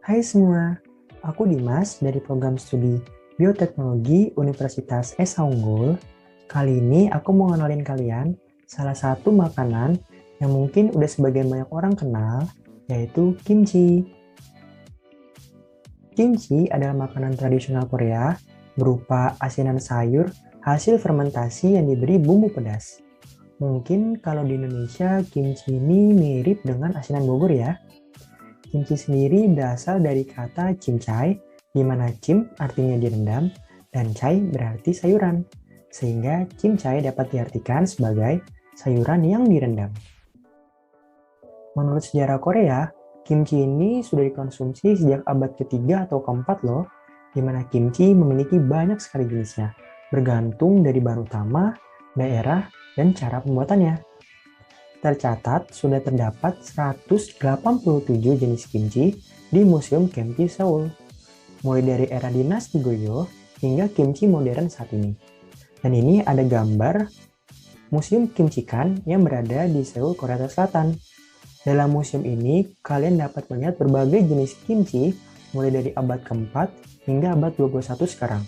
Hai semua, aku Dimas dari program studi Bioteknologi Universitas Esa Unggul. Kali ini aku mau ngenalin kalian salah satu makanan yang mungkin udah sebagian banyak orang kenal, yaitu kimchi. Kimchi adalah makanan tradisional Korea berupa asinan sayur hasil fermentasi yang diberi bumbu pedas. Mungkin kalau di Indonesia, kimchi ini mirip dengan asinan Bogor ya. Kimchi sendiri berasal dari kata cimcai, di mana cim artinya direndam dan cai berarti sayuran. Sehingga cimcai dapat diartikan sebagai sayuran yang direndam. Menurut sejarah Korea, kimchi ini sudah dikonsumsi sejak abad ketiga atau keempat loh, di mana kimchi memiliki banyak sekali jenisnya, bergantung dari bahan utama, daerah, dan cara pembuatannya. Tercatat sudah terdapat 187 jenis kimchi di Museum Kimchi Seoul, mulai dari era dinasti Goryeo hingga kimchi modern saat ini. Dan ini ada gambar Museum Kimchikan yang berada di Seoul, Korea Selatan. Dalam museum ini, kalian dapat melihat berbagai jenis kimchi mulai dari abad keempat hingga abad 21 sekarang.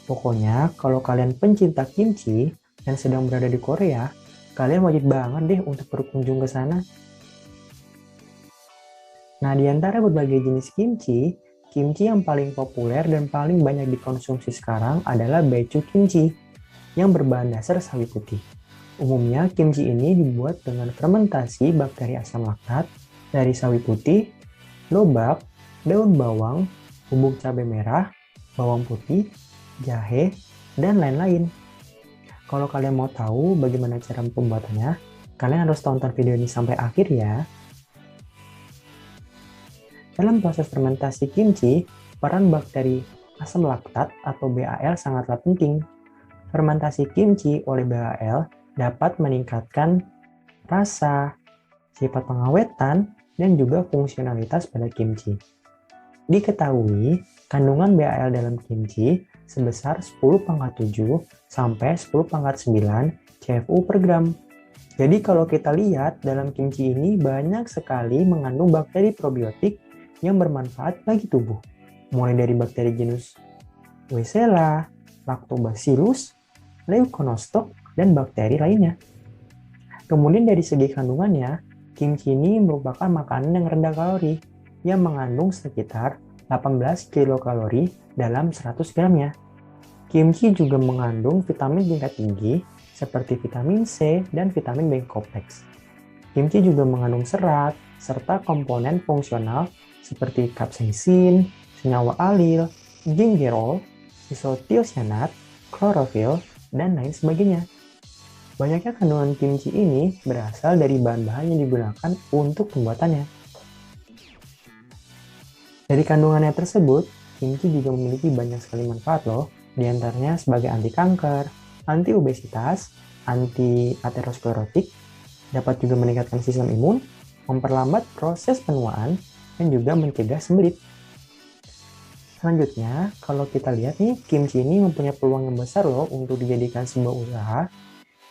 Pokoknya, kalau kalian pencinta kimchi dan sedang berada di Korea, kalian wajib banget deh untuk berkunjung ke sana. Nah, di antara berbagai jenis kimchi, kimchi yang paling populer dan paling banyak dikonsumsi sekarang adalah Baechu kimchi yang berbahan dasar sawi putih. Umumnya, kimchi ini dibuat dengan fermentasi bakteri asam laktat dari sawi putih, lobak, daun bawang, bubuk cabai merah, bawang putih, jahe, dan lain-lain. Kalau kalian mau tahu bagaimana cara pembuatannya, kalian harus tonton video ini sampai akhir ya. Dalam proses fermentasi kimchi, peran bakteri asam laktat atau BAL sangatlah penting. Fermentasi kimchi oleh BAL dapat meningkatkan rasa, sifat pengawetan, dan juga fungsionalitas pada kimchi. Diketahui, kandungan BAL dalam kimchi sebesar 10⁻7 sampai 10⁻9 CFU per gram. Jadi kalau kita lihat dalam kimchi ini banyak sekali mengandung bakteri probiotik yang bermanfaat bagi tubuh. Mulai dari bakteri genus Weisela, Lactobacillus, Leuconostoc, dan bakteri lainnya. Kemudian dari segi kandungannya, kimchi ini merupakan makanan yang rendah kalori, yang mengandung sekitar 18 kilokalori dalam 100 gramnya. Kimchi juga mengandung vitamin tingkat tinggi seperti vitamin C dan vitamin B kompleks. Kimchi juga mengandung serat serta komponen fungsional seperti capsaicin, senyawa alil, gingerol, isothiocyanat, klorofil, dan lain sebagainya. Banyaknya kandungan kimchi ini berasal dari bahan-bahan yang digunakan untuk pembuatannya. Dari kandungannya tersebut, kimchi juga memiliki banyak sekali manfaat loh, di antaranya sebagai anti kanker, anti obesitas, anti aterosklerotik, dapat juga meningkatkan sistem imun, memperlambat proses penuaan, dan juga mencegah sembelit. Selanjutnya, kalau kita lihat nih, kimchi ini mempunyai peluang yang besar loh untuk dijadikan sebuah usaha.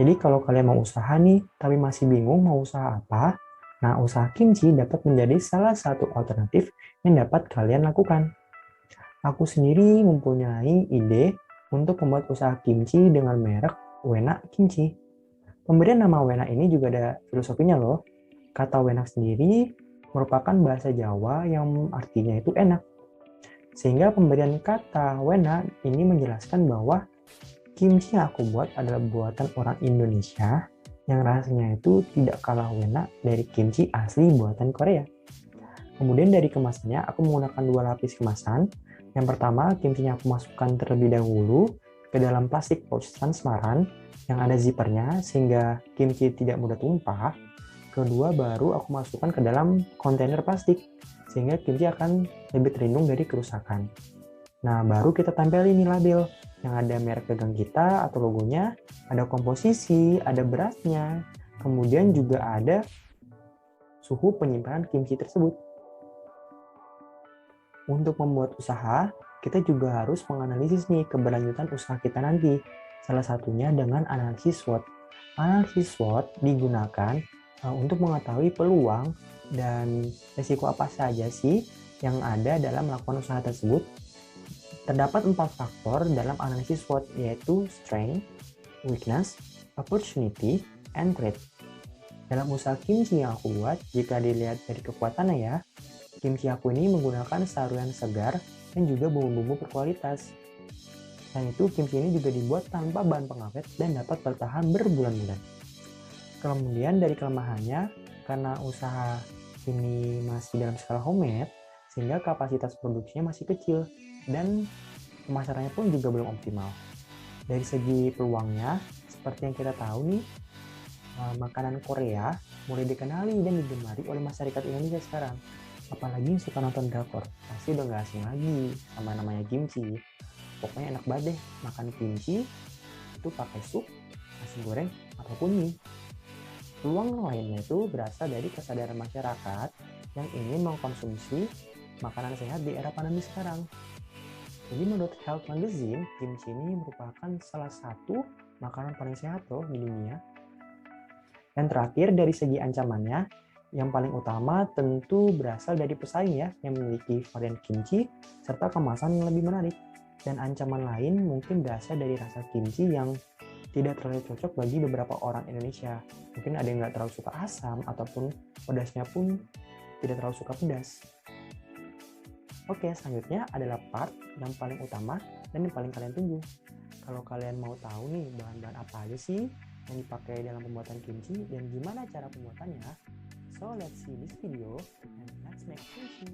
Jadi kalau kalian mau usaha nih, tapi masih bingung mau usaha apa, nah usaha kimchi dapat menjadi salah satu alternatif yang dapat kalian lakukan. Aku sendiri mempunyai ide untuk membuat usaha kimchi dengan merek Wena Kimchi. Pemberian nama Wena ini juga ada filosofinya loh. Kata Wena sendiri merupakan bahasa Jawa yang artinya itu enak. Sehingga pemberian kata Wena ini menjelaskan bahwa kimchi yang aku buat adalah buatan orang Indonesia yang rasanya itu tidak kalah enak dari kimchi asli buatan Korea. Kemudian dari kemasannya, aku menggunakan 2 lapis kemasan. Yang pertama, kimchinya aku masukkan terlebih dahulu ke dalam plastik pouch transparan yang ada zippernya sehingga kimchi tidak mudah tumpah. Kedua, baru aku masukkan ke dalam kontainer plastik sehingga kimchi akan lebih terlindung dari kerusakan. Nah, baru kita tempelin ini label yang ada merek dagang kita atau logonya, ada komposisi, ada berasnya, kemudian juga ada suhu penyimpanan kimchi tersebut. Untuk membuat usaha, kita juga harus menganalisis nih keberlanjutan usaha kita nanti. Salah satunya dengan analisis SWOT. Analisis SWOT digunakan untuk mengetahui peluang dan risiko apa saja sih yang ada dalam melakukan usaha tersebut. Terdapat 4 faktor dalam analisis SWOT, yaitu strength, weakness, opportunity, and threat. Dalam usaha kimchi yang aku buat, jika dilihat dari kekuatannya ya, kimchi aku ini menggunakan saruyan segar dan juga bumbu-bumbu berkualitas. Selain itu, kimchi ini juga dibuat tanpa bahan pengawet dan dapat bertahan berbulan-bulan. Kemudian dari kelemahannya, karena usaha ini masih dalam skala homemade, sehingga kapasitas produksinya masih kecil dan pemasarannya pun juga belum optimal. Dari segi peluangnya, seperti yang kita tahu nih, makanan Korea mulai dikenali dan digemari oleh masyarakat Indonesia sekarang. Apalagi yang suka nonton drakor, pasti udah nggak asing lagi sama namanya kimchi. Pokoknya enak banget deh makan kimchi, itu pakai sup, nasi goreng, ataupun mie. Peluang lainnya itu berasal dari kesadaran masyarakat yang ingin mengkonsumsi makanan sehat di era pandemi sekarang. Jadi menurut Health Magazine, kimchi ini merupakan salah satu makanan paling sehat loh di dunia. Dan terakhir dari segi ancamannya, yang paling utama tentu berasal dari pesaing ya yang memiliki varian kimchi serta kemasan yang lebih menarik. Dan ancaman lain mungkin berasal dari rasa kimchi yang tidak terlalu cocok bagi beberapa orang Indonesia. Mungkin ada yang nggak terlalu suka asam ataupun pedasnya pun tidak terlalu suka pedas. Oke, selanjutnya adalah part yang paling utama dan yang paling kalian tunggu. Kalau kalian mau tahu nih bahan-bahan apa aja sih yang dipakai dalam pembuatan kimchi dan gimana cara pembuatannya, so let's see this video and let's make kimchi.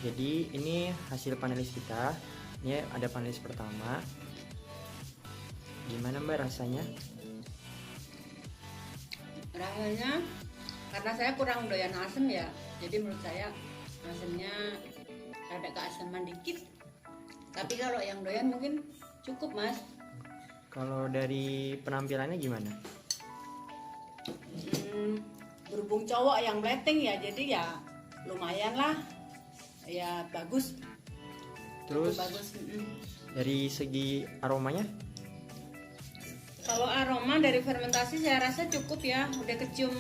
Jadi ini hasil panelis kita. Ini ada panelis pertama. Gimana Mbak rasanya? Rasanya karena saya kurang doyan asam ya, jadi menurut saya asamnya ada keasaman dikit. Tapi kalau yang doyan mungkin cukup Mas. Kalau dari penampilannya gimana? Berhubung cowok yang plating ya, jadi ya lumayan lah, ya bagus. Terus Bagus. dari segi aromanya? Kalau aroma dari fermentasi saya rasa cukup ya, udah kecium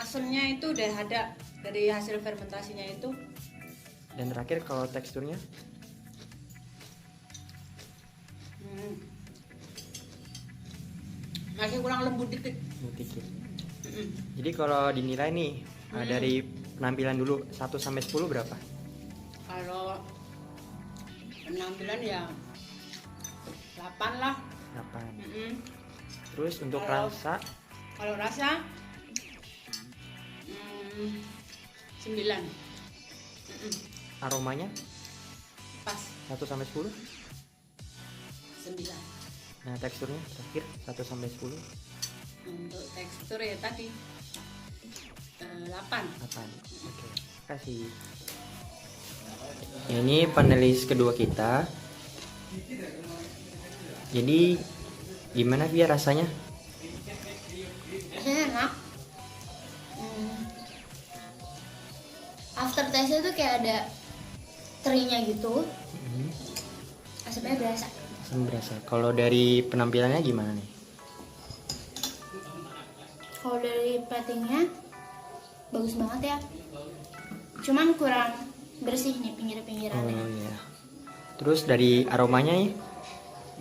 asamnya itu udah ada dari hasil fermentasinya itu. Dan terakhir kalau teksturnya? Masih kurang lembut dikit. Dikit. Jadi kalau dinilai nih dari penampilan dulu 1 sampai 10 berapa? Kalau penampilan ya 8 lah. 8. Terus untuk Kalau- rasa? Kalau rasa 9. Aromanya Pas 1 sampai 10? 9. Nah, teksturnya terakhir 1 sampai 10? Untuk tekstur ya tadi 8. 8. Oke, kasih. Ini panelis kedua kita. Jadi gimana Via rasanya? Rasanya enak. Aftertaste-nya tuh kayak ada terinya gitu. Asamnya berasa. Berasa. Kalau dari penampilannya gimana nih? Kalau dari platingnya bagus banget ya. Cuman kurang bersih nih pinggir-pinggirannya. Oh iya. Terus dari aromanya nih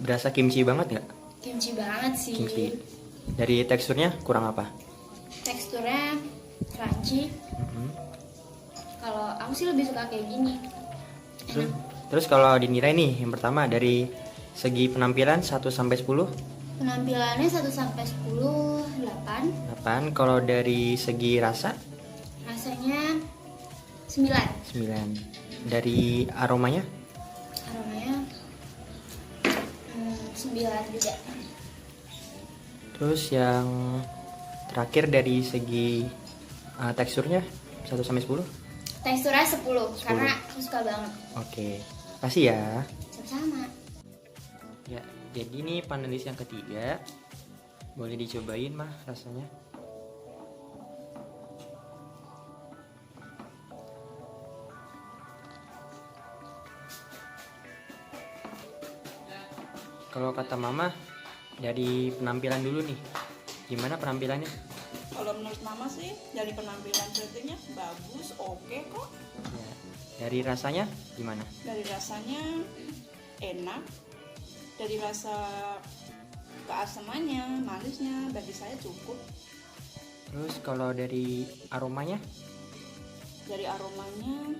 berasa kimchi banget nggak? Kimchi banget sih. Kimchi. Dari teksturnya kurang apa? Teksturnya crunchy. Kalau aku sih lebih suka kayak gini. Terus kalau dinilai nih yang pertama dari segi penampilan 1 sampai 10? Penampilannya 1 sampai 10 8. 8. Kalau dari segi rasa? Rasanya 9. 9. Dari aromanya? Aromanya 9 juga. Terus yang terakhir dari segi teksturnya 1 sampai 10? Teksturnya 10, 10. karena aku suka banget. Oke. Kasih ya. Sama. Ya, jadi ini panelis yang ketiga. Boleh dicobain mah rasanya. Kalau kata Mama, dari penampilan dulu nih. Gimana penampilannya? Kalau menurut Mama sih dari penampilan platingnya bagus, oke kok. Ya. Dari rasanya gimana? Dari rasanya enak. Dari rasa keasamannya, manisnya bagi saya cukup. Terus kalau dari aromanya? Dari aromanya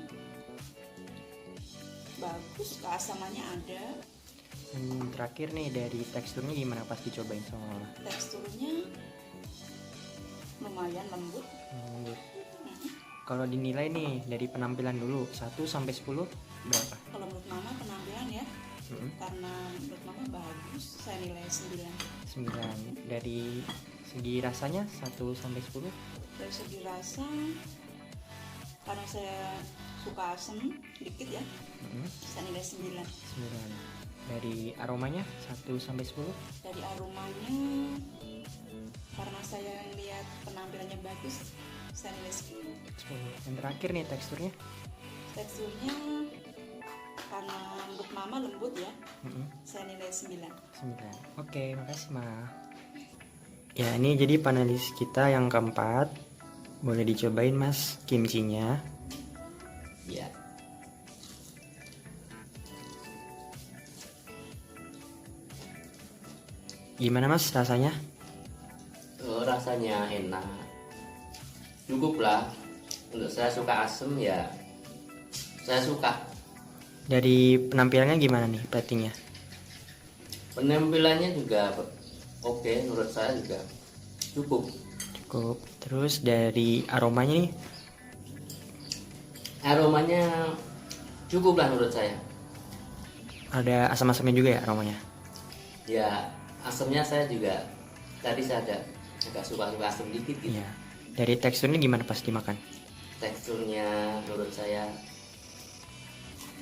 bagus, keasamannya ada. Dan terakhir nih dari teksturnya gimana pas dicobain sama Mama? Teksturnya lumayan lembut. Lembut. Kalau dinilai nih dari penampilan dulu 1 sampai 10 berapa? Kalau menurut Mama penampilan ya, karena menurut Mama bagus, saya nilai 9. 9. Dari segi rasanya 1 sampai 10? Dari segi rasa, karena saya suka asam dikit ya, saya nilai 9. 9. Dari aromanya 1 sampai 10? Dari aromanya karena saya lihat penampilannya bagus, saya nilai 10. 10. Yang terakhir nih teksturnya. Teksturnya karena menurut mama lembut ya, saya nilai 9. 9. Oke, makasih Ma. Ya, ini jadi panelis kita yang keempat. Boleh dicobain Mas kimchinya. Ya. Gimana Mas rasanya? Rasanya enak. Cukup lah. Untuk saya suka asem ya. Saya suka. Dari penampilannya gimana nih platingnya? Penampilannya juga oke, menurut saya juga cukup. Cukup. Terus dari aromanya nih? Aromanya cukup lah menurut saya. Ada asam-asamnya juga ya aromanya? Ya, asemnya saya juga tadi saya agak suka asem dikit gitu. Iya. Dari teksturnya gimana pas dimakan? Teksturnya menurut saya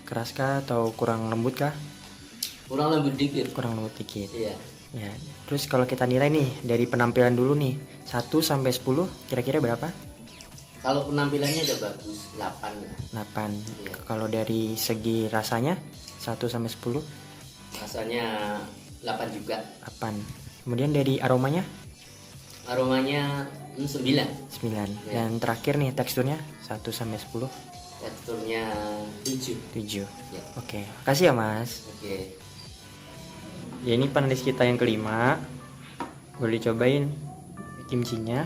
Keras kah atau kurang lembut kah? kurang lembut dikit. Kurang lembut dikit. Iya. Ya. Terus kalau kita nilai nih dari penampilan dulu nih 1 sampai 10 kira-kira berapa? Kalau penampilannya udah bagus, 8 lah. 8. Iya. Kalau dari segi rasanya 1 sampai 10 Rasanya 8 juga. 8. Kemudian dari aromanya Aromanya 9. 9. Iya. Dan terakhir nih teksturnya 1 sampai 10 Teksturnya 7. 7. Ya. Oke, makasih ya Mas. Oke. Ya ini panelis kita yang kelima. Boleh dicobain kimchinya.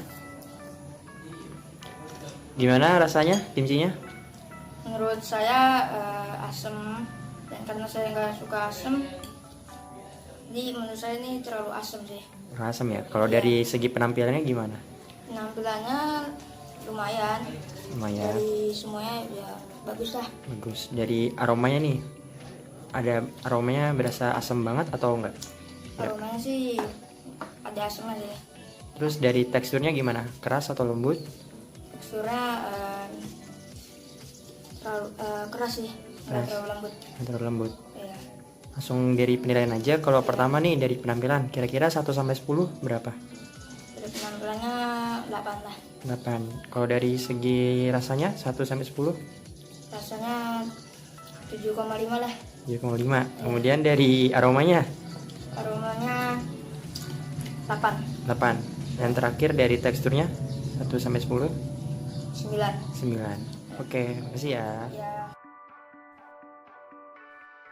Gimana rasanya kimchinya? Menurut saya asem, dan karena saya nggak suka asem, jadi menurut saya ini terlalu asem sih. Asam ya. Kalau dari segi penampilannya gimana? Penampilannya lumayan, Lumayan. dari semuanya ya bagus lah. Bagus. Dari aromanya nih, ada aromanya berasa asam banget atau enggak? Aromanya sih ada asemnya sih. Terus dari teksturnya gimana? Keras atau lembut? Teksturnya terlalu keras sih, nggak Keras. terlalu lembut. Terlalu lembut. Ya, Langsung dari penilaian aja. Kalau pertama nih dari penampilan, kira-kira 1 sampai 10 berapa? dari penampilannya 8 lah. 8. Kalau dari segi rasanya 1 sampai 10 Rasanya 7,5 lah. 7,5. Kemudian dari aromanya Aromanya 8, 8. Dan terakhir dari teksturnya 1 sampai 10 9. 9. Oke, makasih ya. Ya.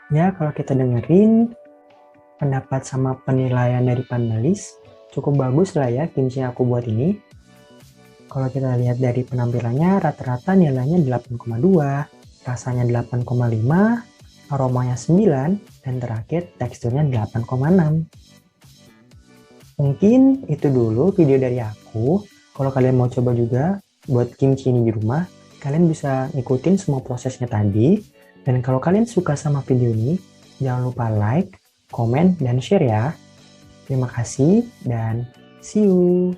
Ya, kalau kita dengerin pendapat sama penilaian dari panelis, cukup bagus lah ya kimchi yang aku buat ini. Kalau kita lihat dari penampilannya, rata-rata nilainya 8,2, rasanya 8,5, aromanya 9, dan terakhir teksturnya 8,6. Mungkin itu dulu video dari aku. Kalau kalian mau coba juga buat kimchi ini di rumah, kalian bisa ngikutin semua prosesnya tadi. Dan kalau kalian suka sama video ini, jangan lupa like, komen, dan share ya. Terima kasih, dan see you!